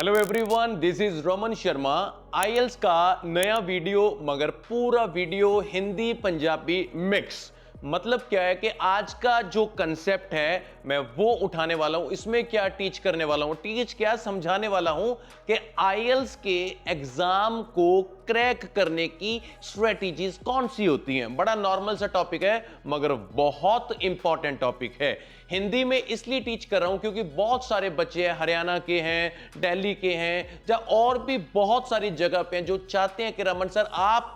Hello everyone, this is Raman Sharma. IELTS का नया video, मगर पूरा वीडियो हिंदी पंजाबी मिक्स। मतलब क्या है कि आज का जो कंसेप्ट है मैं वो उठाने वाला हूं। इसमें क्या टीच करने वाला हूं, टीच क्या समझाने वाला हूं कि आईएल्स के एग्जाम को क्रैक करने की स्ट्रेटजीज कौन सी होती हैं। बड़ा नॉर्मल सा टॉपिक है मगर बहुत इंपॉर्टेंट टॉपिक है। हिंदी में इसलिए टीच कर रहा हूं क्योंकि बहुत सारे बच्चे हैं, हरियाणा के हैं, दिल्ली के हैं, या और भी बहुत सारी जगह पे हैं जो चाहते हैं कि रमन सर आप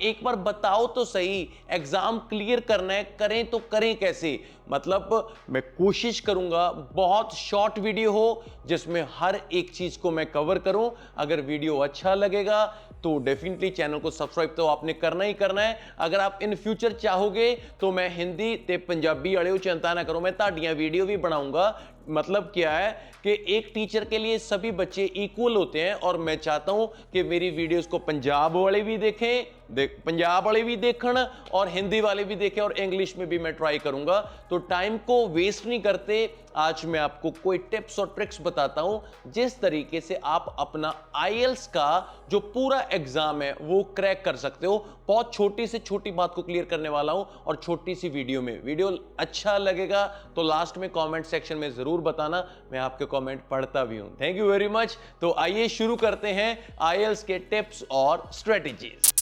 एक बार बताओ तो सही, एग्जाम क्लियर करना है, करें तो करें कैसे। मतलब मैं कोशिश करूंगा बहुत शॉर्ट वीडियो हो जिसमें हर एक चीज को मैं कवर करूं। अगर वीडियो अच्छा लगेगा तो डेफिनेटली चैनल को सब्सक्राइब तो आपने करना ही करना है। अगर आप इन फ्यूचर चाहोगे तो मैं हिंदी ते पंजाबी वाले चिंता ना करो, मैं ताड़ियां वीडियो भी बनाऊंगा। मतलब क्या है कि एक टीचर के लिए सभी बच्चे इक्वल होते हैं और मैं चाहता हूं कि मेरी वीडियोस को पंजाब वाले भी देखें, पंजाब वाले भी देखण और हिंदी वाले भी देखें और इंग्लिश में भी मैं ट्राई करूंगा। तो टाइम को वेस्ट नहीं करते, आज मैं आपको कोई टिप्स और ट्रिक्स बताता हूं जिस तरीके से आप अपना आईएल्स का जो पूरा एग्जाम है वो क्रैक कर सकते हो। बहुत छोटी से छोटी बात को क्लियर करने वाला हूं और छोटी सी वीडियो में। वीडियो अच्छा लगेगा तो लास्ट में कमेंट सेक्शन में जरूर बताना, मैं आपके कमेंट पढ़ता भी हूं। Thank you very much. तो आइए शुरू करते हैं आईएल्स के टिप्स और स्ट्रेटजीज।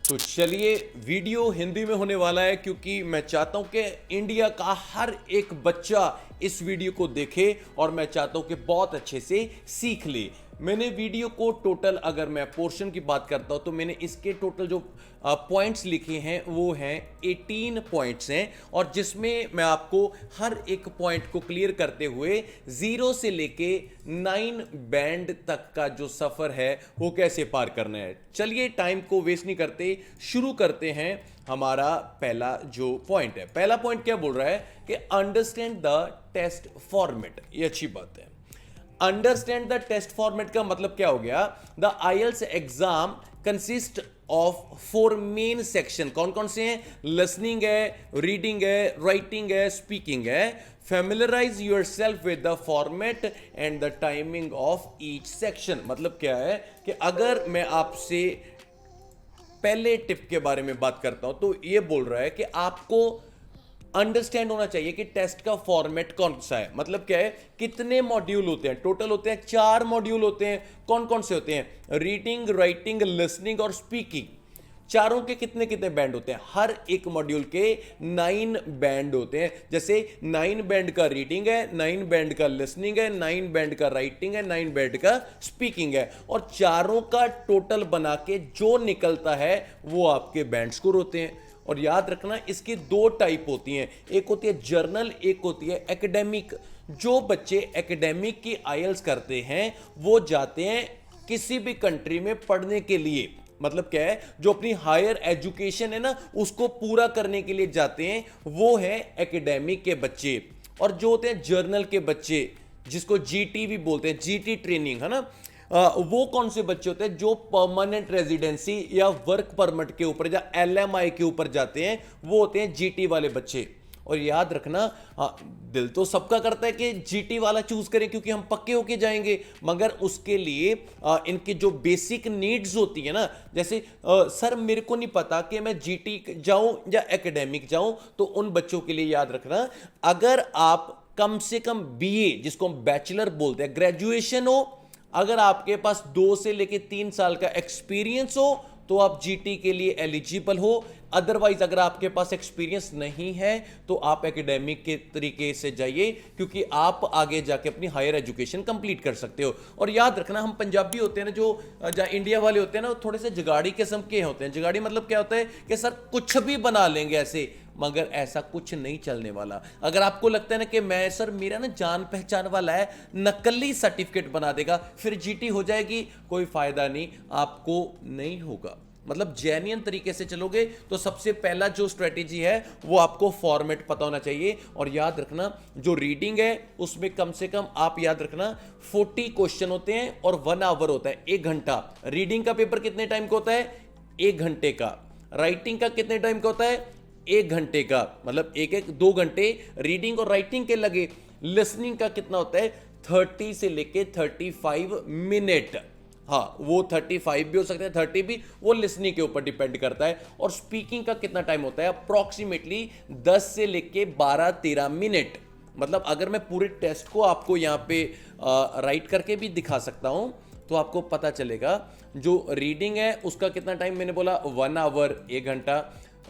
तो चलिए, वीडियो हिंदी में होने वाला है क्योंकि मैं चाहता हूं कि इंडिया का हर एक बच्चा इस वीडियो को देखे और मैं चाहता हूं कि बहुत अच्छे से सीख ले। मैंने वीडियो को टोटल, अगर मैं पोर्शन की बात करता हूं तो मैंने इसके टोटल जो पॉइंट्स लिखे हैं वो हैं 18 पॉइंट्स हैं, और जिसमें मैं आपको हर एक पॉइंट को क्लियर करते हुए 0 से लेके 9 बैंड तक का जो सफर है वो कैसे पार करना है। चलिए टाइम को वेस्ट नहीं करते, शुरू करते हैं। हमारा पहला जो पॉइंट है, पहला पॉइंट क्या बोल रहा है कि अंडरस्टैंड द टेस्ट फॉर्मेट। ये अच्छी बात है। अंडरस्टैंड द टेस्ट फॉर्मेट का मतलब क्या हो गया? The IELTS exam consist of 4 main section. कौन कौन से हैं? लिसनिंग है, रीडिंग है, राइटिंग है, स्पीकिंग है। Familiarise yourself with the format and the timing of each section. मतलब क्या है कि अगर मैं आपसे पहले टिप के बारे में बात करता हूं तो यह बोल रहा है कि आपको अंडरस्टैंड होना चाहिए कि टेस्ट का फॉर्मेट कौन सा है। मतलब क्या है, कितने मॉड्यूल होते हैं? टोटल होते हैं 4 मॉड्यूल होते हैं। कौन कौन से होते हैं? रीडिंग, राइटिंग, लिसनिंग और स्पीकिंग। चारों के कितने कितने बैंड होते हैं? हर एक मॉड्यूल के 9 बैंड होते हैं। जैसे 9 बैंड का रीडिंग है, 9 बैंड का लिसनिंग है, 9 बैंड का राइटिंग है, 9 बैंड का स्पीकिंग है, और चारों का टोटल बना के जो निकलता है वो आपके बैंड स्कोर होते हैं। और याद रखना, इसकी 2 टाइप होती हैं, एक होती है जर्नल, एक होती है एकेडमिक। जो बच्चे एकेडमिक की आईएल्स करते हैं वो जाते हैं किसी भी कंट्री में पढ़ने के लिए। मतलब क्या है, जो अपनी हायर एजुकेशन है ना उसको पूरा करने के लिए जाते हैं, वो है एकेडमिक के बच्चे। और जो होते हैं जर्नल के बच्चे, जिसको जीटी भी बोलते हैं, जीटी ट्रेनिंग है ना, वो कौन से बच्चे होते हैं? जो परमानेंट रेजिडेंसी या वर्क परमिट के ऊपर या एलएमआई के ऊपर जाते हैं, वो होते हैं जीटी वाले बच्चे। और याद रखना, दिल तो सबका करता है कि जीटी वाला चूज करें क्योंकि हम पक्के होके जाएंगे, मगर उसके लिए इनकी जो बेसिक नीड्स होती है ना, जैसे सर मेरे को नहीं पता कि मैं जीटी जाऊं या एकेडमिक जाऊं, तो उन बच्चों के लिए याद रखना, अगर आप कम से कम बीए, जिसको हम बैचलर बोलते हैं, ग्रेजुएशन हो, अगर आपके पास 2 से लेके 3 साल का एक्सपीरियंस हो तो आप जीटी के लिए एलिजिबल हो। अदरवाइज अगर आपके पास एक्सपीरियंस नहीं है तो आप एकेडमिक के तरीके से जाइए, क्योंकि आप आगे जाके अपनी हायर एजुकेशन कंप्लीट कर सकते हो। और याद रखना, हम पंजाबी होते हैं ना, जो इंडिया वाले होते हैं ना, वो थोड़े से जगाड़ी किस्म के होते हैं। जगाड़ी मतलब क्या होता है कि सर कुछ भी बना लेंगे ऐसे, मगर ऐसा कुछ नहीं चलने वाला। अगर आपको लगता है ना कि मैं सर मेरा ना जान पहचान वाला है, नकली सर्टिफिकेट बना देगा फिर जीटी हो जाएगी, कोई फायदा नहीं, आपको नहीं होगा। मतलब जेन्युइन तरीके से चलोगे तो सबसे पहला जो स्ट्रेटेजी है वो आपको फॉर्मेट पता होना चाहिए। और याद रखना, जो रीडिंग है उसमें कम से कम आप याद रखना 40 क्वेश्चन होते हैं और 1 आवर होता है, 1 घंटा। रीडिंग का पेपर कितने टाइम का होता है? 1 घंटे का। राइटिंग का कितने टाइम का होता है? 1 घंटे का। मतलब 1-1 2 घंटे रीडिंग और राइटिंग के लगे। लिसनिंग का कितना होता है? 30 से लेके 35 मिनट। हाँ, वो 35 भी हो सकता है, 30 भी, वो लिसनिंग के ऊपर डिपेंड करता है। और स्पीकिंग का कितना टाइम होता है, अप्रोक्सीमेटली 10 से लेके 12-13 मिनट। मतलब अगर मैं पूरे टेस्ट को आपको यहाँ पे राइट करके भी दिखा सकता हूँ तो आपको पता चलेगा। जो रीडिंग है उसका कितना टाइम मैंने बोला, 1 आवर 1 घंटा,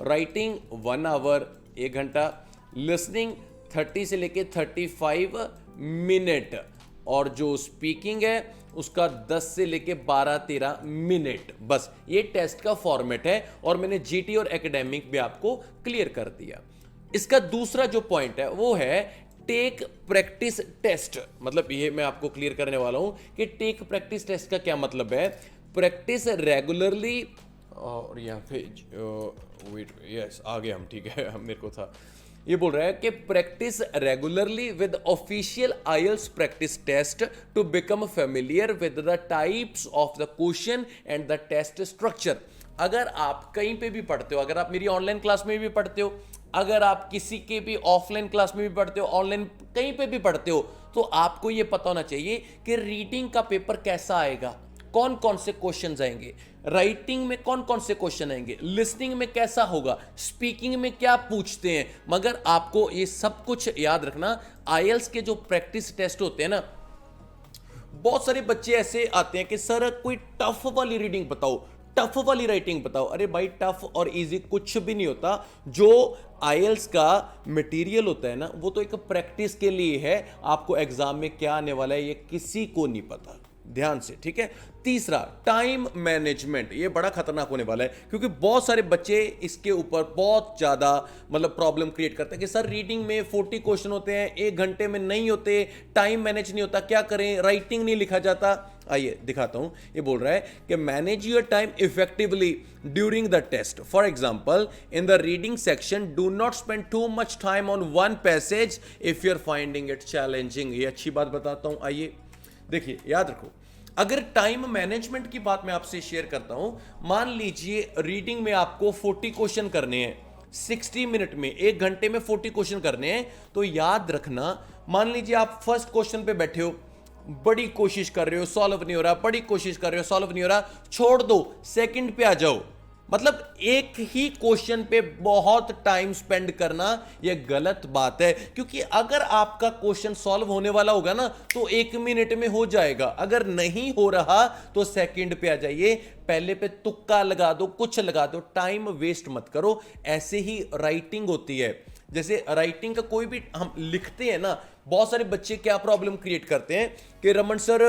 राइटिंग 1 आवर 1 घंटा, लिसनिंग 30 से लेके 35 मिनट, और जो स्पीकिंग है उसका 10 से लेके 12-13 मिनट। बस ये टेस्ट का फॉर्मेट है और मैंने जीटी और एकेडमिक भी आपको क्लियर कर दिया। इसका दूसरा जो पॉइंट है वो है टेक प्रैक्टिस टेस्ट। मतलब ये मैं आपको क्लियर करने वाला हूं कि टेक प्रैक्टिस टेस्ट का क्या मतलब है। प्रैक्टिस रेगुलरली, और यहाँ पे वेट, यस आ गए हम, ठीक है, मेरे को था ये बोल रहा है कि practice regularly with official IELTS practice test to become familiar with the types of the question and the test structure. अगर आप कहीं पे भी पढ़ते हो, अगर आप मेरी ऑनलाइन क्लास में भी पढ़ते हो, अगर आप किसी के भी ऑफलाइन क्लास में भी पढ़ते हो, ऑनलाइन कहीं पे भी पढ़ते हो, तो आपको यह पता होना चाहिए कि रीडिंग का पेपर कैसा आएगा, कौन कौन से क्वेश्चन आएंगे, राइटिंग में कौन कौन से क्वेश्चन आएंगे, लिसनिंग में कैसा होगा, स्पीकिंग में क्या पूछते हैं। मगर आपको ये सब कुछ याद रखना। आईएलटीएस के जो प्रैक्टिस टेस्ट होते हैं ना, बहुत सारे बच्चे ऐसे आते हैं कि सर कोई टफ वाली रीडिंग बताओ, टफ वाली राइटिंग बताओ। अरे भाई, टफ और इजी कुछ भी नहीं होता। जो आईएलटीएस का मटेरियल होता है ना, वो तो एक प्रैक्टिस के लिए है। आपको एग्जाम में क्या आने वाला है ये किसी को नहीं पता, ध्यान से, ठीक है। तीसरा, टाइम मैनेजमेंट। ये बड़ा खतरनाक होने वाला है, क्योंकि बहुत सारे बच्चे इसके ऊपर बहुत ज्यादा मतलब प्रॉब्लम क्रिएट करते हैं कि सर रीडिंग में 40 क्वेश्चन होते हैं, 1 घंटे में नहीं होते, टाइम मैनेज नहीं होता, क्या करें, राइटिंग नहीं लिखा जाता। आइए दिखाता हूं। ये बोल रहा है कि manage your time effectively during the test. For example, in the reading section do not spend too much time on one passage if you are finding it challenging. ये अच्छी बात बताता हूं। आइए देखिए, याद रखो, अगर टाइम मैनेजमेंट की बात मैं आपसे शेयर करता हूं, मान लीजिए रीडिंग में आपको 40 क्वेश्चन करने हैं 60 मिनट में, 1 घंटे में 40 क्वेश्चन करने हैं, तो याद रखना, मान लीजिए आप फर्स्ट क्वेश्चन पे बैठे हो, बड़ी कोशिश कर रहे हो, सॉल्व नहीं हो रहा, बड़ी कोशिश कर रहे हो, सॉल्व नहीं हो रहा, छोड़ दो, सेकंड पे आ जाओ। मतलब एक ही क्वेश्चन पे बहुत टाइम स्पेंड करना यह गलत बात है, क्योंकि अगर आपका क्वेश्चन सॉल्व होने वाला होगा ना तो 1 मिनट में हो जाएगा। अगर नहीं हो रहा तो सेकंड पे आ जाइए, पहले पे तुक्का लगा दो, कुछ लगा दो, टाइम वेस्ट मत करो। ऐसे ही राइटिंग होती है। जैसे राइटिंग का कोई भी हम लिखते हैं ना, बहुत सारे बच्चे क्या प्रॉब्लम क्रिएट करते हैं कि रमन सर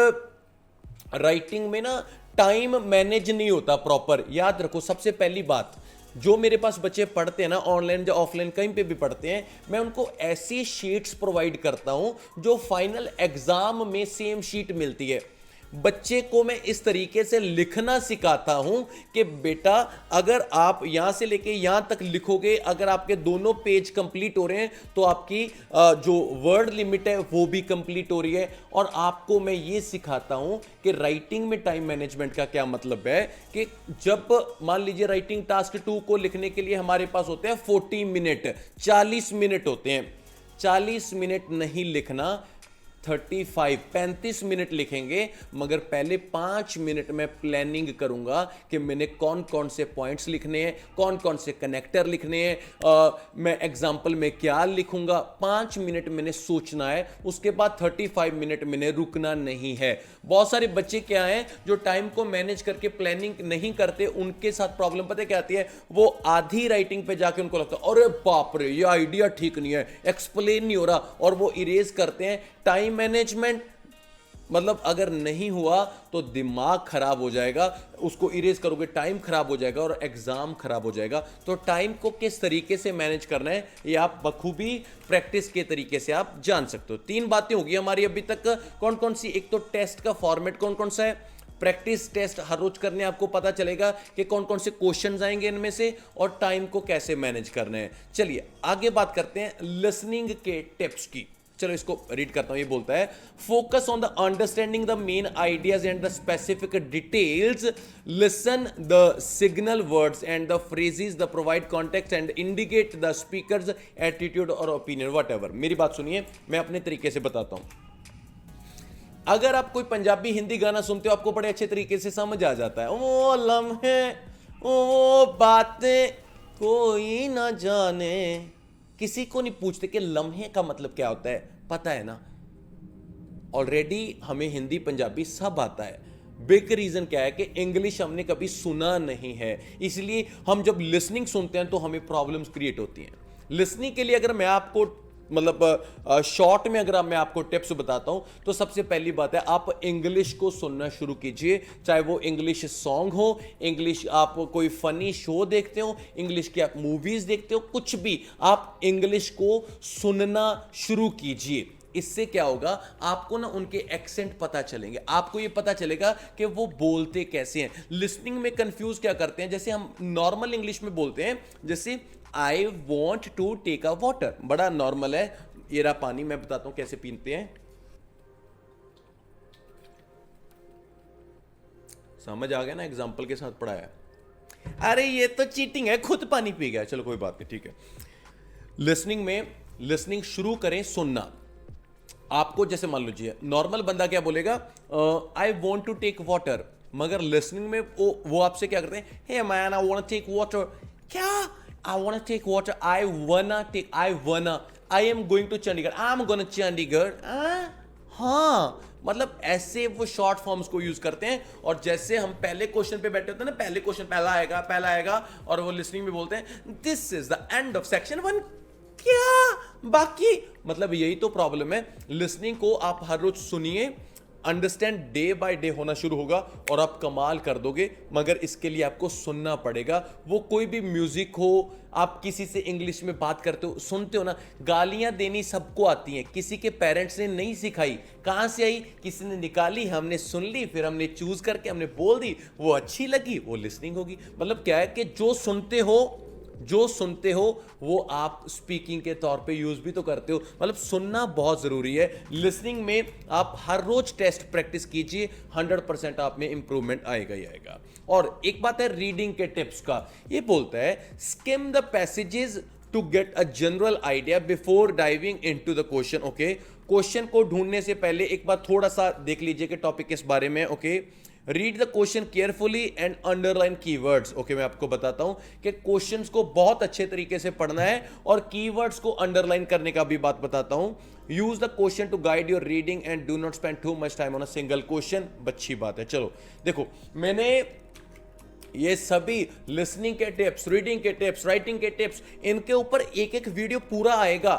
राइटिंग में ना टाइम मैनेज नहीं होता प्रॉपर। याद रखो, सबसे पहली बात, जो मेरे पास बच्चे पढ़ते हैं ना, ऑनलाइन या ऑफलाइन कहीं पे भी पढ़ते हैं, मैं उनको ऐसी शीट्स प्रोवाइड करता हूं जो फाइनल एग्जाम में सेम शीट मिलती है। बच्चे को मैं इस तरीके से लिखना सिखाता हूं कि बेटा अगर आप यहां से लेके यहां तक लिखोगे, अगर आपके दोनों पेज कंप्लीट हो रहे हैं तो आपकी जो वर्ड लिमिट है वो भी कंप्लीट हो रही है। और आपको मैं ये सिखाता हूं कि राइटिंग में टाइम मैनेजमेंट का क्या मतलब है कि जब मान लीजिए राइटिंग टास्क 2 को लिखने के लिए हमारे पास होते हैं 40 मिनट, 40 मिनट होते हैं, 40 मिनट नहीं लिखना, 35 मिनट लिखेंगे। मगर पहले 5 मिनट में प्लानिंग करूंगा कि मैंने कौन कौन से पॉइंट्स लिखने हैं, कौन कौन से कनेक्टर लिखने हैं, मैं एग्जाम्पल में क्या लिखूंगा। 5 मिनट मैंने सोचना है, उसके बाद 35 मिनट मैंने रुकना नहीं है। बहुत सारे बच्चे क्या हैं जो टाइम को मैनेज करके प्लानिंग नहीं करते, उनके साथ प्रॉब्लम पता है क्या आती है, वो आधी राइटिंग पे जाके उनको लगता है अरे बाप रे ये आइडिया ठीक नहीं है, एक्सप्लेन नहीं हो रहा, और वो इरेज करते हैं। टाइम मैनेजमेंट मतलब अगर नहीं हुआ तो दिमाग खराब हो जाएगा, उसको इरेज करोगे टाइम खराब हो जाएगा और एग्जाम खराब हो जाएगा। तो टाइम को किस तरीके से मैनेज करना है ये आप बखूबी प्रैक्टिस के तरीके से आप जान सकते हो। 3 बातें होगी हमारी अभी तक, कौन कौन सी, एक तो टेस्ट का फॉर्मेट कौन कौन सा है, प्रैक्टिस टेस्ट हर रोज करने आपको पता चलेगा कि कौन कौन से क्वेश्चंस आएंगे इनमें से, और टाइम को कैसे मैनेज करना है। चलिए आगे बात करते हैं लिसनिंग के टिप्स की। चलो इसको रीड करता हूं। ये बोलता है focus on the understanding the main ideas and the specific details, listen the signal words and the phrases the provide context and indicate the speakers attitude और ओपिनियन, वट एवर। मेरी बात सुनिए, मैं अपने तरीके से बताता हूं। अगर आप कोई पंजाबी हिंदी गाना सुनते हो आपको बड़े अच्छे तरीके से समझ आ जाता है। वो लम्हे वो बातें कोई ना जाने, किसी को नहीं पूछते कि लम्हे का मतलब क्या होता है, पता है ना। ऑलरेडी हमें हिंदी पंजाबी सब आता है। बिग रीजन क्या है कि इंग्लिश हमने कभी सुना नहीं है, इसलिए हम जब लिसनिंग सुनते हैं तो हमें प्रॉब्लम्स क्रिएट होती हैं। लिसनिंग के लिए अगर मैं आपको मतलब शॉर्ट में अगर मैं आपको टिप्स बताता हूं तो सबसे पहली बात है आप इंग्लिश को सुनना शुरू कीजिए, चाहे वो इंग्लिश सॉन्ग हो, इंग्लिश आप कोई फनी शो देखते हो, इंग्लिश की आप मूवीज देखते हो, कुछ भी आप इंग्लिश को सुनना शुरू कीजिए। इससे क्या होगा, आपको ना उनके एक्सेंट पता चलेंगे, आपको ये पता चलेगा कि वो बोलते कैसे हैं। लिसनिंग में कंफ्यूज क्या करते हैं, जैसे हम नॉर्मल इंग्लिश में बोलते हैं, जैसे I want to take a water, बड़ा नॉर्मल है, ये रहा पानी, मैं बताता हूं कैसे पीते हैं। समझ आ गया ना, एग्जाम्पल के साथ पढ़ाया। अरे ये तो चीटिंग है, खुद पानी पी गया, चलो कोई बात नहीं, ठीक है। लिसनिंग में लिसनिंग शुरू करें सुनना। आपको जैसे मान लीजिए नॉर्मल बंदा क्या बोलेगा, I want to take water, मगर लिसनिंग में वो आपसे क्या करते हैं, hey man I want to take water, क्या I want to take water, I wanna, I am going to Chandigarh, I am going to Chandigarh. हाँ, मतलब ऐसे वो शॉर्ट फॉर्म्स को यूज करते हैं। और जैसे हम पहले क्वेश्चन पे बैठे होते हैं ना, पहले क्वेश्चन पहला आएगा और वो लिसनिंग में बोलते हैं this is the end of section 1, क्या बाकी, मतलब यही तो प्रॉब्लम है। लिसनिंग को आप हर रोज सुनिए, अंडरस्टैंड डे बाय डे होना शुरू होगा और आप कमाल कर दोगे, मगर इसके लिए आपको सुनना पड़ेगा। वो कोई भी म्यूजिक हो, आप किसी से इंग्लिश में बात करते हो, सुनते हो ना, गालियां देनी सबको आती हैं, किसी के पेरेंट्स ने नहीं सिखाई, कहां से आई, किसी ने निकाली, हमने सुन ली, फिर हमने चूज करके हमने बोल दी, वो अच्छी लगी, वो लिसनिंग होगी। मतलब क्या है कि जो सुनते हो वो आप स्पीकिंग के तौर पे यूज भी तो करते हो। मतलब सुनना बहुत जरूरी है। लिसनिंग में आप हर रोज टेस्ट प्रैक्टिस कीजिए, 100% आप में इंप्रूवमेंट आएगा ही आएगा। और एक बात है रीडिंग के टिप्स का, ये बोलता है skim the passages to get a general idea before diving into the question. Okay, question को ढूंढने से पहले एक बार थोड़ा सा देख लीजिए कि टॉपिक किस बारे में। Okay, read the question carefully and underline keywords. Okay, मैं आपको बताता हूं कि क्वेश्चंस को बहुत अच्छे तरीके से पढ़ना है और कीवर्ड्स को अंडरलाइन करने का भी बात बताता हूं। Use the question to guide your reading and do not spend too much time on a single question. अच्छी बात है। चलो देखो, मैंने ये सभी लिसनिंग के टिप्स, रीडिंग के टिप्स, राइटिंग के टिप्स, इनके ऊपर एक एक वीडियो पूरा आएगा।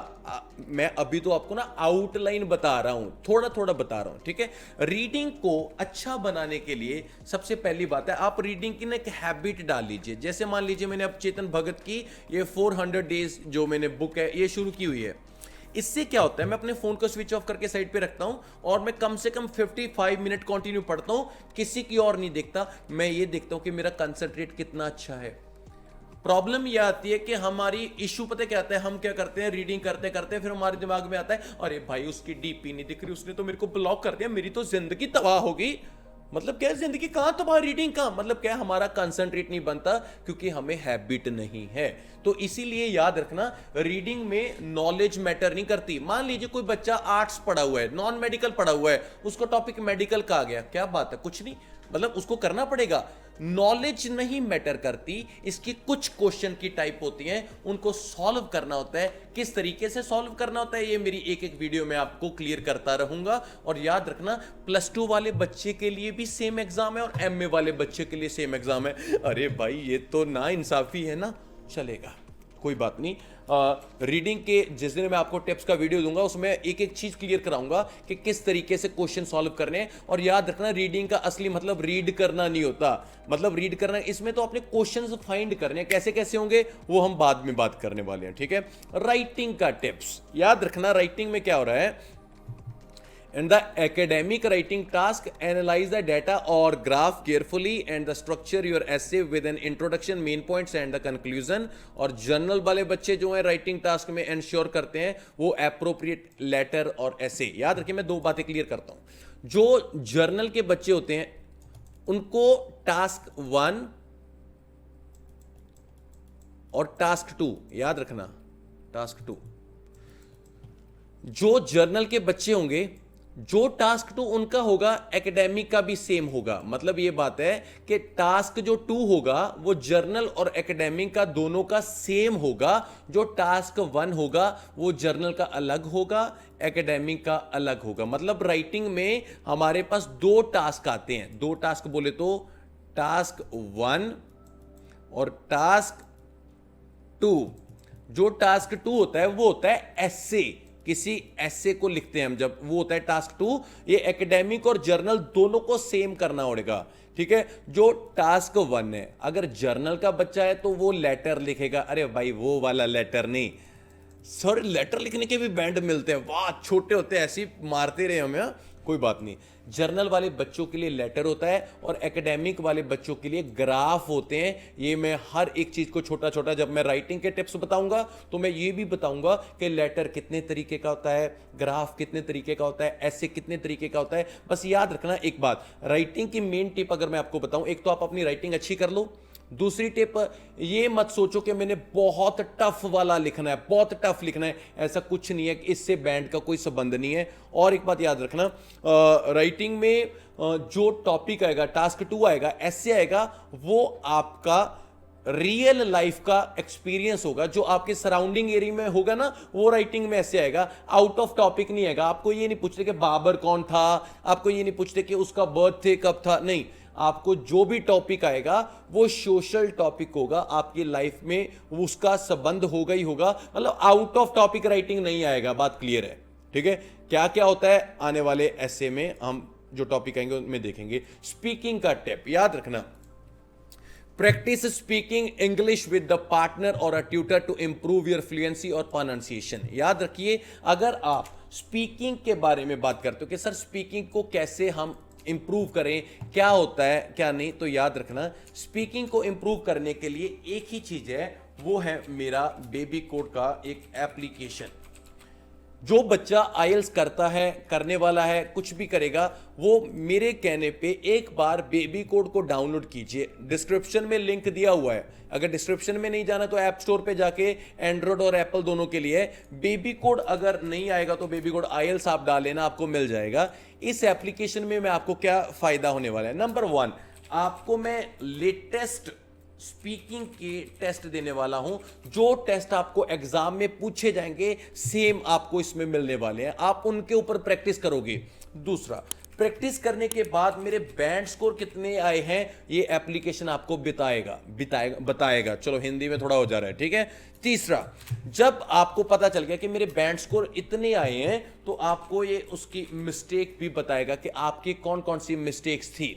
मैं अभी तो आपको ना आउटलाइन बता रहा हूं, थोड़ा थोड़ा बता रहा हूं, ठीक है। रीडिंग को अच्छा बनाने के लिए सबसे पहली बात है आप रीडिंग की ना एक हैबिट डाल लीजिए। जैसे मान लीजिए मैंने अब चेतन भगत की ये 400 डेज जो मैंने बुक है ये शुरू की हुई है। इससे क्या होता है, मैं अपने फोन को स्विच ऑफ करके साइड पे रखता हूं और मैं कम से कम 55 मिनट कंटिन्यू पढ़ता हूं, किसी की और नहीं देखता, मैं ये देखता हूं कि मेरा कंसंट्रेट कितना अच्छा है। प्रॉब्लम यह आती है कि हमारी इशू पता क्या आता है, हम क्या करते हैं, रीडिंग करते करते फिर हमारे दिमाग में आता है अरे भाई उसकी डीपी नहीं दिख रही, उसने तो मेरे को ब्लॉक कर दिया, मेरी तो जिंदगी तबाह हो गई। मतलब क्या जिंदगी कहां तबाह, रीडिंग कहां, मतलब क्या हमारा कंसंट्रेट नहीं बनता क्योंकि हमें हैबिट नहीं है। तो इसीलिए याद रखना रीडिंग में नॉलेज मैटर नहीं करती। मान लीजिए कोई बच्चा आर्ट्स पढ़ा हुआ है, नॉन मेडिकल पढ़ा हुआ है, उसको टॉपिक मेडिकल का आ गया, क्या बात है, कुछ नहीं, मतलब उसको करना पड़ेगा। नॉलेज नहीं मैटर करती, इसकी कुछ क्वेश्चन की टाइप होती हैं, उनको सॉल्व करना होता है। किस तरीके से सॉल्व करना होता है ये मेरी एक एक वीडियो में आपको क्लियर करता रहूंगा। और याद रखना +2 वाले बच्चे के लिए भी सेम एग्जाम है और MA वाले बच्चे के लिए सेम एग्जाम है। अरे भाई ये तो ना इंसाफी है ना, चलेगा कोई बात नहीं। रीडिंग के जिस दिन मैं आपको टिप्स का वीडियो दूंगा उसमें एक एक चीज क्लियर कराऊंगा कि किस तरीके से क्वेश्चन सॉल्व करने हैं। और याद रखना रीडिंग का असली मतलब रीड करना नहीं होता, मतलब रीड करना इसमें तो अपने क्वेश्चंस फाइंड करने हैं, कैसे कैसे होंगे वो हम बाद में बात करने वाले हैं, ठीक है। राइटिंग का टिप्स याद रखना, राइटिंग में क्या हो रहा है, in the academic writing task analyze the data or graph carefully and the structure your essay with an introduction, main points and the conclusion। और जर्नल वाले बच्चे जो है राइटिंग टास्क में इंश्योर करते हैं वो एप्रोप्रिएट लेटर और ऐसे। याद रखिए मैं 2 बातें क्लियर करता हूं, जो जर्नल के बच्चे होते हैं उनको टास्क 1 और टास्क 2 याद रखना, टास्क 2 जो जर्नल के बच्चे होंगे जो टास्क 2 उनका होगा एकेडमिक का भी सेम होगा। मतलब ये बात है कि टास्क जो 2 होगा वो जर्नल और एकेडमिक का दोनों का सेम होगा। जो टास्क 1 होगा वो जर्नल का अलग होगा, एकेडमिक का अलग होगा। मतलब राइटिंग में हमारे पास 2 टास्क आते हैं। 2 टास्क बोले तो टास्क 1 और टास्क 2। जो टास्क 2 होता है वो होता है एसे, किसी ऐसे को लिखते हैं हम जब, वो होता है टास्क 2। ये एकेडमिक और जर्नल दोनों को सेम करना होगा, ठीक है। जो टास्क 1 है, अगर जर्नल का बच्चा है तो वो लेटर लिखेगा। अरे भाई वो वाला लेटर नहीं सर, लेटर लिखने के भी बैंड मिलते हैं, वाह छोटे होते हैं, ऐसे मारते रहे हमें, कोई बात नहीं। जर्नल वाले बच्चों के लिए लेटर होता है और एकेडमिक वाले बच्चों के लिए ग्राफ होते हैं। ये मैं हर एक चीज को छोटा छोटा, जब मैं राइटिंग के टिप्स बताऊंगा तो मैं ये भी बताऊंगा कि लेटर कितने तरीके का होता है, ग्राफ कितने तरीके का होता है, ऐसे कितने तरीके का होता है। बस याद रखना एक बात, राइटिंग की मेन टिप अगर मैं आपको बताऊं, एक तो आप अपनी राइटिंग अच्छी कर लो। दूसरी टिप, ये मत सोचो कि मैंने बहुत टफ वाला लिखना है, बहुत टफ लिखना है, ऐसा कुछ नहीं है, इससे बैंड का कोई संबंध नहीं है। और एक बात याद रखना, राइटिंग में जो टॉपिक आएगा, टास्क 2 आएगा, ऐसे आएगा, वो आपका रियल लाइफ का एक्सपीरियंस होगा, जो आपके सराउंडिंग एरिया में होगा ना, वो राइटिंग में ऐसे आएगा, आउट ऑफ टॉपिक नहीं आएगा। आपको ये नहीं पूछते कि बाबर कौन था, आपको ये नहीं पूछते कि उसका बर्थडे कब था, नहीं। आपको जो भी टॉपिक आएगा वो सोशल टॉपिक होगा, आपकी लाइफ में उसका संबंध होगा ही होगा। मतलब आउट ऑफ टॉपिक राइटिंग नहीं आएगा, बात क्लियर है, ठीक है। क्या क्या होता है आने वाले ऐसे में हम जो टॉपिक आएंगे उनमें देखेंगे। स्पीकिंग का टिप याद रखना, practice speaking English with the partner और a tutor to improve your fluency और प्रोनाउंसिएशन। याद रखिए, अगर आप स्पीकिंग के बारे में बात करते हो कि सर स्पीकिंग को कैसे हम इंप्रूव करें, क्या होता है क्या नहीं, तो याद रखना स्पीकिंग को इंप्रूव करने के लिए एक ही चीज है, वो है मेरा बेबी कोड का एक एप्लीकेशन। जो बच्चा आईएलटीएस करता है, करने वाला है, कुछ भी करेगा, वो मेरे कहने पे एक बार बेबी कोड को डाउनलोड कीजिए। डिस्क्रिप्शन में लिंक दिया हुआ है, अगर डिस्क्रिप्शन में नहीं जाना तो ऐप स्टोर पे जाके, एंड्रॉइड और एप्पल दोनों के लिए बेबी कोड, अगर नहीं आएगा तो बेबी कोड आईएलटीएस आप डाल लेना, आपको मिल जाएगा। इस एप्लीकेशन में मैं आपको क्या फायदा होने वाला है, नंबर 1, आपको मैं लेटेस्ट स्पीकिंग के टेस्ट देने वाला हूं। जो टेस्ट आपको एग्जाम में पूछे जाएंगे सेम आपको इसमें मिलने वाले हैं, आप उनके ऊपर प्रैक्टिस करोगे। दूसरा, प्रैक्टिस करने के बाद मेरे बैंड स्कोर कितने आए हैं ये एप्लीकेशन आपको बताएगा। चलो हिंदी में थोड़ा हो जा रहा है, ठीक है। तीसरा, जब आपको पता चल गया कि मेरे बैंड स्कोर इतने आए हैं तो आपको ये उसकी मिस्टेक भी बताएगा कि आपकी कौन कौन सी मिस्टेक्स थी,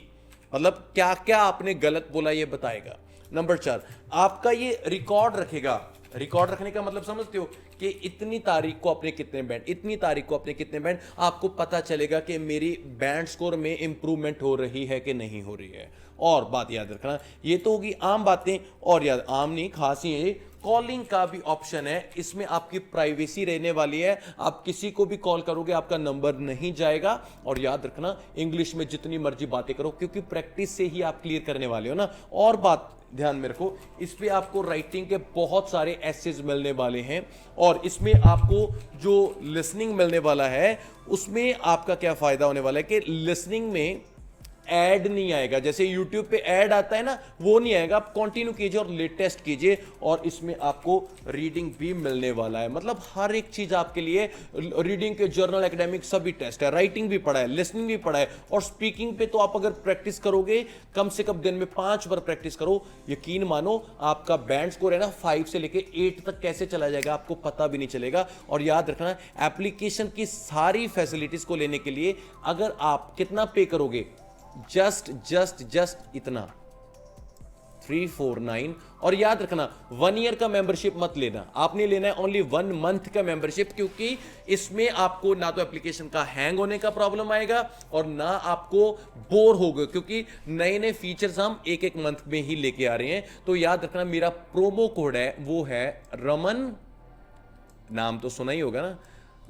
मतलब क्या क्या आपने गलत बोला ये बताएगा। नंबर 4, आपका ये रिकॉर्ड रखेगा। रिकॉर्ड रखने का मतलब समझते हो कि इतनी तारीख को अपने कितने बैंड, इतनी तारीख को अपने कितने बैंड, आपको पता चलेगा कि मेरी बैंड स्कोर में इंप्रूवमेंट हो रही है कि नहीं हो रही है। और बात याद रखना, ये तो होगी आम बातें, और याद आम नहीं खास ही है, कॉलिंग का भी ऑप्शन है, इसमें आपकी प्राइवेसी रहने वाली है, आप किसी को भी कॉल करोगे आपका नंबर नहीं जाएगा। और याद रखना, इंग्लिश में जितनी मर्जी बातें करो, क्योंकि प्रैक्टिस से ही आप क्लियर करने वाले हो ना। और बात ध्यान में रखो, इस पे आपको राइटिंग के बहुत सारे एसेज मिलने वाले हैं, और इसमें आपको जो लिसनिंग मिलने वाला है उसमें आपका क्या फायदा होने वाला है कि लिसनिंग में ऐड नहीं आएगा, जैसे YouTube पे ऐड आता है ना, वो नहीं आएगा। आप कंटिन्यू कीजिए और लेटेस्ट कीजिए, और इसमें आपको रीडिंग भी मिलने वाला है। मतलब हर एक चीज आपके लिए, रीडिंग के, जर्नल, एकेडमिक सभी टेस्ट है, राइटिंग भी पढ़ा है, लिसनिंग भी पढ़ा है, और स्पीकिंग पे तो आप अगर प्रैक्टिस करोगे, कम से कम दिन में 5 बार प्रैक्टिस करो, यकीन मानो आपका बैंड स्कोर है ना 5 से लेके 8 तक कैसे चला जाएगा आपको पता भी नहीं चलेगा। और याद रखना, एप्लीकेशन की सारी फैसिलिटीज को लेने के लिए अगर आप कितना पे करोगे, जस्ट इतना 349। और याद रखना, 1 ईयर का मेंबरशिप मत लेना, आपने लेना है ओनली 1 मंथ का मेंबरशिप, क्योंकि इसमें आपको ना तो एप्लीकेशन का हैंग होने का प्रॉब्लम आएगा और ना आपको बोर होगे, क्योंकि नए नए फीचर्स हम एक एक मंथ में ही लेके आ रहे हैं। तो याद रखना, मेरा प्रोमो कोड है वो है रमन, नाम तो सुना ही होगा ना,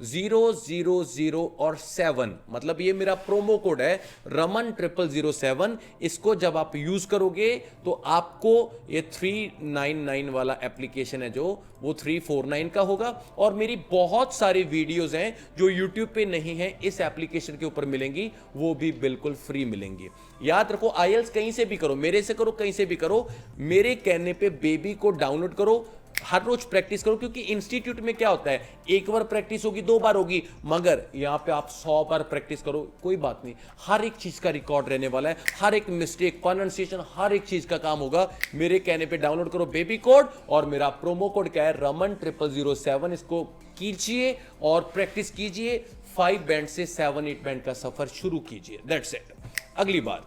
000 और 7, मतलब ये मेरा प्रोमो कोड है रमन 0007। इसको जब आप यूज करोगे तो आपको ये 399 वाला एप्लीकेशन है जो वो 349 का होगा, और मेरी बहुत सारी वीडियोस हैं जो यूट्यूब पे नहीं है इस एप्लीकेशन के ऊपर मिलेंगी, वो भी बिल्कुल फ्री मिलेंगी। याद रखो, आईएल्स कहीं से भी करो, मेरे से करो, कहीं से भी करो, मेरे कहने पे बेबी को डाउनलोड करो, हर रोज प्रैक्टिस करो। क्योंकि इंस्टीट्यूट में क्या होता है, एक बार प्रैक्टिस होगी, 2 बार होगी, मगर यहां पे आप 100 बार प्रैक्टिस करो, कोई बात नहीं, हर एक चीज का रिकॉर्ड रहने वाला है, हर एक मिस्टेक, प्रोनाउंसिएशन, हर एक चीज का काम होगा। मेरे कहने पे डाउनलोड करो बेबी कोड, और मेरा प्रोमो कोड क्या है, रमन 0007। इसको कीजिए और प्रैक्टिस कीजिए, 5 बैंड से 7-8 बैंड का सफर शुरू कीजिए। That's it. अगली बात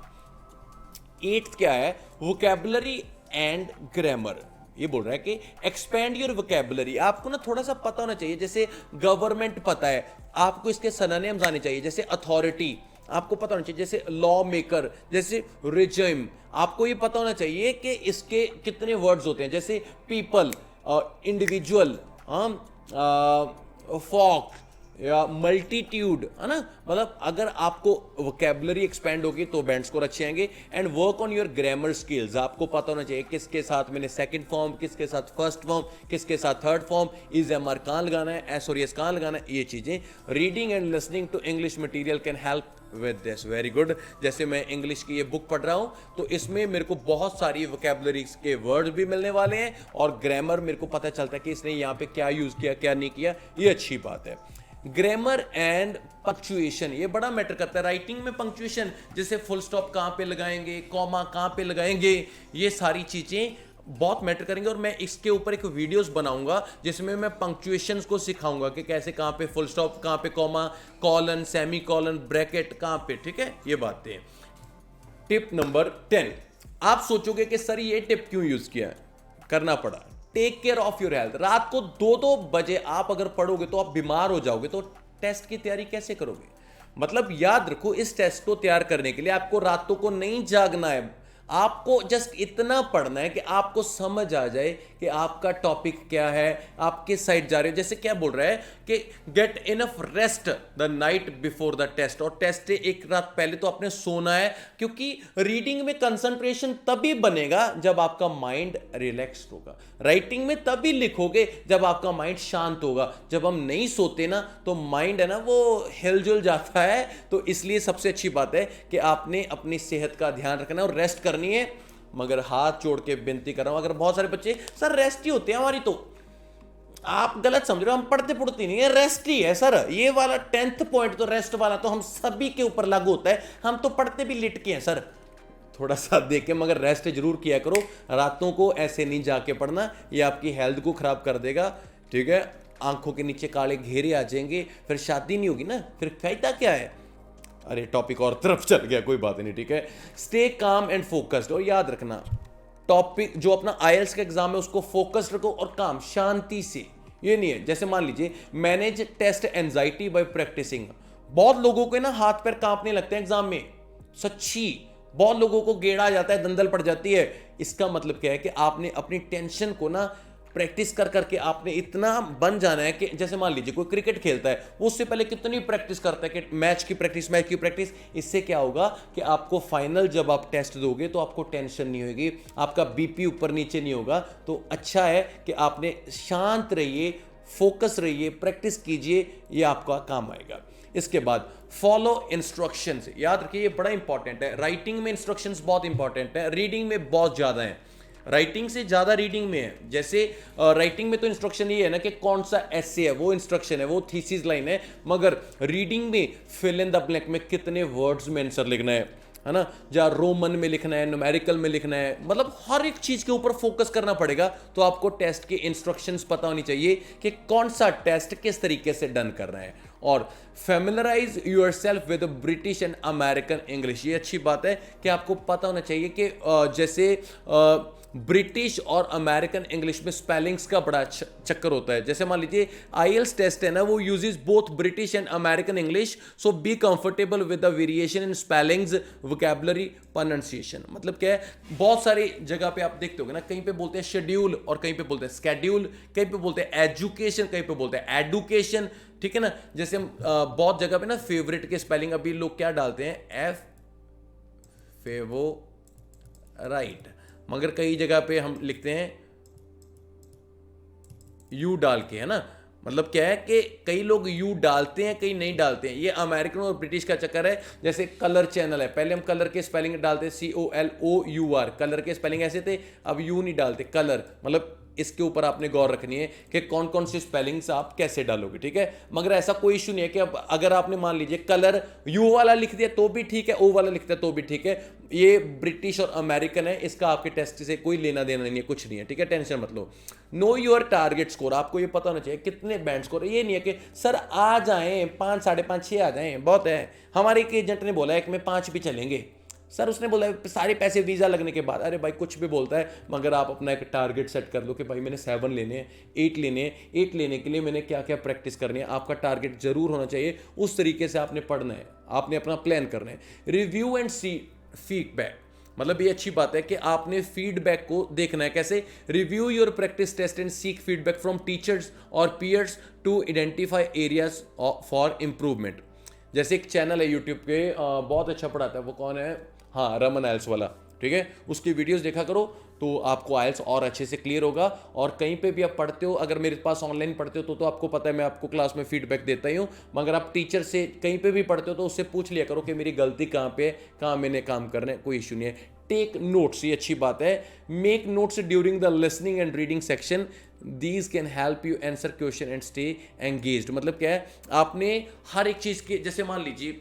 8th क्या है, वोकैबुलरी एंड ग्रामर। ये बोल रहा है कि एक्सपेंड योर वोकैबुलरी। आपको ना थोड़ा सा पता होना चाहिए, जैसे गवर्नमेंट पता है, आपको इसके सिनोनिम्स आने चाहिए, जैसे अथॉरिटी आपको पता होना चाहिए, जैसे लॉ मेकर, जैसे रिजिम, आपको ये पता होना चाहिए कि इसके कितने वर्ड्स होते हैं, जैसे पीपल, इंडिविजुअल, फॉक या मल्टीट्यूड, है ना। मतलब अगर आपको वोकैबुलरी एक्सपेंड होगी तो बैंड स्कोर अच्छे आएंगे। And work on your grammar skills. आपको पता होना चाहिए किसके साथ मैंने सेकंड फॉर्म, किसके साथ फर्स्ट फॉर्म, किसके साथ third form, is am are कहाँ लगाना है, एस और एस कहाँ लगाना है, ये चीजें। Reading and listening to English material can help with this. Very good. जैसे मैं इंग्लिश की ये बुक पढ़ रहा हूं तो इसमें मेरे को बहुत सारी वोकैबुलरी के वर्ड्स भी मिलने वाले हैं, और ग्रामर मेरे को पता चलता है कि इसने यहाँ पे क्या यूज किया, क्या नहीं किया, ये अच्छी बात है। ग्रामर एंड पंक्चुएशन, ये बड़ा मैटर करता है। राइटिंग में पंक्चुएशन, जैसे फुल स्टॉप कहां पे लगाएंगे, कॉमा कहां पे लगाएंगे, ये सारी चीजें बहुत मैटर करेंगे। और मैं इसके ऊपर एक वीडियोस बनाऊंगा जिसमें मैं पंक्चुएशंस को सिखाऊंगा कि कैसे, कहां पे फुल स्टॉप, कहां पे comma, colon, semi colon, bracket कहां पे, ठीक है, ये बातें। Tip number 10। आप सोचोगे कि सर ये टिप क्यों यूज किया, करना पड़ा। Take care of your health. रात को 2-2 बजे आप अगर पढ़ोगे तो आप बीमार हो जाओगे, तो टेस्ट की तैयारी कैसे करोगे। मतलब याद रखो, इस टेस्ट को तैयार करने के लिए आपको रातों को नहीं जागना है, आपको जस्ट इतना पढ़ना है कि आपको समझ आ जाए कि आपका टॉपिक क्या है, आप किस साइड जा रहे हो। जैसे क्या बोल रहा है कि get enough rest the night before the test, और टेस्ट से एक रात पहले तो आपने सोना है, क्योंकि रीडिंग में कंसंट्रेशन तभी बनेगा जब आपका माइंड रिलैक्स्ड होगा, राइटिंग में तभी लिखोगे जब आपका माइंड शांत होगा। जब हम नहीं सोते ना तो माइंड है ना वो हिलजुल जाता है। तो इसलिए सबसे अच्छी बात है कि आपने अपनी सेहत का ध्यान रखना है और रेस्ट करनी है। मगर हाथ जोड़ के विनती कर रहा हूं, अगर बहुत सारे बच्चे सर रेस्ट ही होते हैं हमारी, तो आप गलत समझ रहे हो, हम पढ़ते पढ़ते नहीं है, रेस्ट ही है सर। ये वाला 10th पॉइंट तो रेस्ट वाला तो हम सभी के ऊपर लागू होता है, हम तो पढ़ते भी लिट के हैं सर। थोड़ा सा देखें, मगर रेस्ट जरूर किया करो। रातों को ऐसे नहीं जाके पढ़ना, ये आपकी हेल्थ को खराब कर देगा, ठीक है। आंखों के नीचे काले घेरे आ जाएंगे, फिर शादी नहीं होगी ना, फिर फायदा क्या है। अरे टॉपिक और तरफ चल गया, कोई बात नहीं, ठीक है। Stay calm and focused. और याद रखना, टॉपिक जो अपना आईएलटीएस का एग्जाम है उसको फोकस्ड रखो और काम शांति से। ये नहीं है, जैसे मान लीजिए manage test anxiety by practicing. बहुत लोगों के ना हाथ पैर कांपने लगते हैं एग्जाम में, सच्ची बहुत लोगों को गेड़ा आ जाता है, दंदल पड़ जाती है। इसका मतलब क्या है कि आपने अपनी टेंशन को ना प्रैक्टिस कर करके आपने इतना बन जाना है कि जैसे मान लीजिए कोई क्रिकेट खेलता है, वो उससे पहले कितनी प्रैक्टिस करता है कि मैच की प्रैक्टिस। इससे क्या होगा कि आपको फाइनल जब आप टेस्ट दोगे तो आपको टेंशन नहीं होगी, आपका बीपी ऊपर नीचे नहीं होगा। तो अच्छा है कि आपने शांत रहिए, फोकस रहिए, प्रैक्टिस कीजिए, ये आपका काम आएगा। इसके बाद फॉलो इंस्ट्रक्शंस। याद रखिए ये बड़ा इंपॉर्टेंट है। राइटिंग में इंस्ट्रक्शंस बहुत इंपॉर्टेंट है, रीडिंग में बहुत ज्यादा है, राइटिंग से ज्यादा रीडिंग में है। जैसे राइटिंग में तो इंस्ट्रक्शन ये है ना कि कौन सा एसे है, वो इंस्ट्रक्शन है, वो थीसिस लाइन है। मगर रीडिंग में फिल इन द ब्लैंक में कितने वर्ड्स में आंसर लिखना है ना, जहाँ रोमन में लिखना है, न्यूमेरिकल में लिखना है, मतलब हर एक चीज के ऊपर फोकस करना पड़ेगा। तो आपको टेस्ट के इंस्ट्रक्शंस पता होनी चाहिए कि कौन सा टेस्ट किस तरीके से डन कर रहा है। और familiarise yourself with British and American English. ये अच्छी बात है कि आपको पता होना चाहिए कि जैसे ब्रिटिश और अमेरिकन इंग्लिश में स्पेलिंग्स का बड़ा चक्कर होता है। जैसे मान लीजिए आईएल्स टेस्ट है ना, वो uses both British and American English, so be comfortable with the variation in spellings, vocabulary, pronunciation. मतलब क्या है, बहुत सारी जगह पे आप देखते होगे ना, कहीं पे बोलते हैं शेड्यूल और कहीं पे बोलते हैं स्केड्यूल, कहीं पे बोलते हैं एजुकेशन, कहीं पे बोलते हैं एडुकेशन, ठीक है ना। जैसे हम बहुत जगह पे ना फेवरेट के स्पेलिंग अभी लोग क्या डालते हैं, एफ फेवो राइट, मगर कई जगह पे हम लिखते हैं यू डाल के, है ना। मतलब क्या है कि कई लोग यू डालते हैं, कई नहीं डालते हैं। ये अमेरिकन और ब्रिटिश का चक्कर है। जैसे कलर चैनल है, पहले हम कलर के स्पेलिंग डालते COLOUR, कलर के स्पेलिंग ऐसे थे, अब यू नहीं डालते, कलर। मतलब इसके ऊपर आपने गौर रखनी है कि कौन कौन सी स्पेलिंग्स आप कैसे डालोगे, ठीक है। मगर ऐसा कोई इशू नहीं है कि अब अगर आपने मान लीजिए कलर यू वाला लिख दिया तो भी ठीक है, ओ वाला लिख दिया तो भी ठीक है। ये ब्रिटिश और अमेरिकन है, इसका आपके टेस्ट से कोई लेना देना नहीं है, कुछ नहीं है, ठीक है, टेंशन मत लो। नो योर टारगेट स्कोर, आपको ये पता होना चाहिए कितने बैंड स्कोर। ये नहीं है कि सर आ जाएं 5, 5.5, 6 आ जाएं, बहुत है। हमारे एक एजेंट ने बोला एक में 5 भी चलेंगे सर, उसने बोला सारे पैसे वीज़ा लगने के बाद। अरे भाई कुछ भी बोलता है, मगर आप अपना एक टारगेट सेट कर लो कि भाई मैंने 7 लेने हैं, 8 लेने हैं, 8 लेने के लिए मैंने क्या क्या प्रैक्टिस करनी है। आपका टारगेट जरूर होना चाहिए, उस तरीके से आपने पढ़ना है, आपने अपना प्लान करना है। रिव्यू एंड सी फीडबैक, मतलब ये अच्छी बात है कि आपने फीडबैक को देखना है। कैसे, review your practice test and seek feedback from teachers और peers to identify areas for improvement. जैसे एक चैनल है यूट्यूब पे, बहुत अच्छा पढ़ाता है, वो कौन है, हाँ रमन आयल्स वाला, ठीक है। उसकी वीडियोस देखा करो तो आपको आयल्स और अच्छे से क्लियर होगा। और कहीं पे भी आप पढ़ते हो, अगर मेरे पास ऑनलाइन पढ़ते हो तो आपको पता है मैं आपको क्लास में फीडबैक देता ही हूँ। मगर आप टीचर से कहीं पे भी पढ़ते हो तो उससे पूछ लिया करो कि मेरी गलती कहाँ पे है, कहाँ मैंने काम करना है, कोई इशू नहीं है। टेक नोट्स, ये अच्छी बात है। Make notes during the listening and reading section, these can help you answer question and stay engaged. मतलब क्या है, आपने हर एक चीज़ के, जैसे मान लीजिए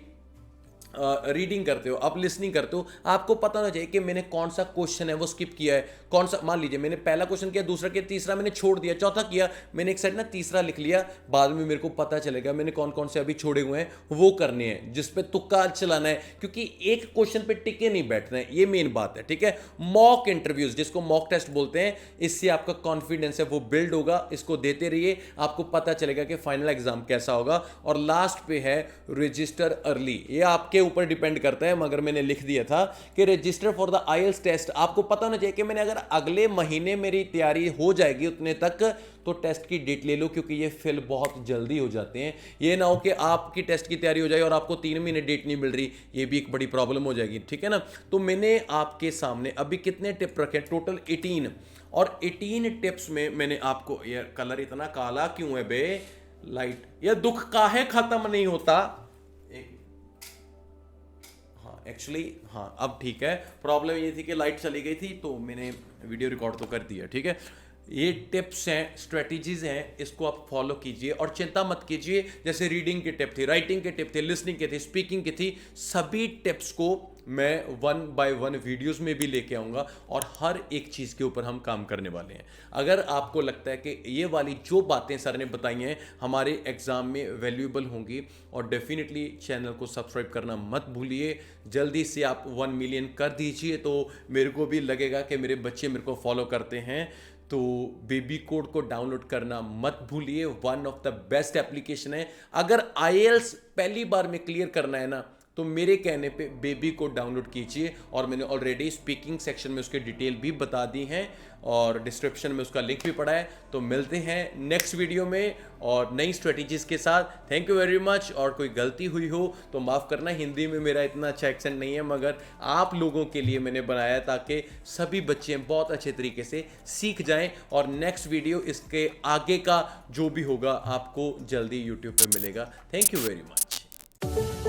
रीडिंग करते हो, आप लिसनिंग करते हो, आपको पता होना चाहिए कि मैंने कौन सा क्वेश्चन है वो स्किप किया है, कौन सा, मान लीजिए मैंने पहला क्वेश्चन किया, दूसरा किया, तीसरा मैंने छोड़ दिया, चौथा किया, मैंने एक साइड ना तीसरा लिख लिया, बाद में मेरे को पता चलेगा मैंने कौन कौन से अभी छोड़े हुए हैं वो करने हैं, जिस पे तुक्का चलाना है, क्योंकि एक क्वेश्चन पे टिके नहीं बैठना है, ये मेन बात है, ठीक है। मॉक इंटरव्यूज, जिसको मॉक टेस्ट बोलते हैं, इससे आपका कॉन्फिडेंस है वो बिल्ड होगा। इसको देते रहिए, आपको पता चलेगा कि फाइनल एग्जाम कैसा होगा। और लास्ट पे है रजिस्टर अर्ली, ये आपके ऊपर डिपेंड करता है, मगर मैंने लिख दिया था कि register for the IELTS test. आपको पता होना चाहिए कि मैंने अगर अगले महीने मेरी तैयारी हो जाएगी उतने तक, तो टेस्ट की डेट ले लो, क्योंकि ये फिल बहुत जल्दी हो जाते हैं। ये ना हो कि आपकी टेस्ट की तैयारी हो जाए और आपको 3 महीने डेट नहीं मिल रही, ये भी एक बड़ी प्रॉब्लम हो जाएगी, ठीक है ना। तो मैंने आपके सामने अभी कितने टिप रखे, टोटल 18, और 18 टिप्स में मैंने आपको, यार कलर इतना काला क्यों है बे, लाइट, यार दुख काहे खत्म नहीं होता। एक्चुअली हाँ अब ठीक है, प्रॉब्लम ये थी कि लाइट चली गई थी तो मैंने वीडियो रिकॉर्ड तो कर दिया, ठीक है। ये टिप्स हैं, स्ट्रेटजीज हैं, इसको आप फॉलो कीजिए और चिंता मत कीजिए। जैसे रीडिंग के टिप थे, राइटिंग के टिप थे, लिसनिंग के थे, स्पीकिंग की थी, सभी टिप्स को मैं 1 बाय 1 वीडियोस में भी लेके आऊँगा और हर एक चीज़ के ऊपर हम काम करने वाले हैं। अगर आपको लगता है कि ये वाली जो बातें सर ने बताई हैं हमारे एग्ज़ाम में वैल्यूएबल होंगी, और डेफिनेटली चैनल को सब्सक्राइब करना मत भूलिए। जल्दी से आप 1 मिलियन कर दीजिए, तो मेरे को भी लगेगा कि मेरे बच्चे मेरे को फॉलो करते हैं। तो बेबी कोड को डाउनलोड करना मत भूलिए, one of the best application है। अगर आईएल्स पहली बार में क्लियर करना है ना, तो मेरे कहने पे बेबी कोड डाउनलोड कीजिए, और मैंने ऑलरेडी स्पीकिंग सेक्शन में उसके डिटेल भी बता दी हैं और डिस्क्रिप्शन में उसका लिंक भी पड़ा है। तो मिलते हैं नेक्स्ट वीडियो में और नई स्ट्रेटजीज के साथ। Thank you very much. और कोई गलती हुई हो तो माफ़ करना, हिंदी में मेरा इतना अच्छा एक्सेंट नहीं है, मगर आप लोगों के लिए मैंने बनाया ताकि सभी बच्चे बहुत अच्छे तरीके से सीख जाएं। और नेक्स्ट वीडियो इसके आगे का जो भी होगा आपको जल्दी यूट्यूब पे मिलेगा। Thank you very much.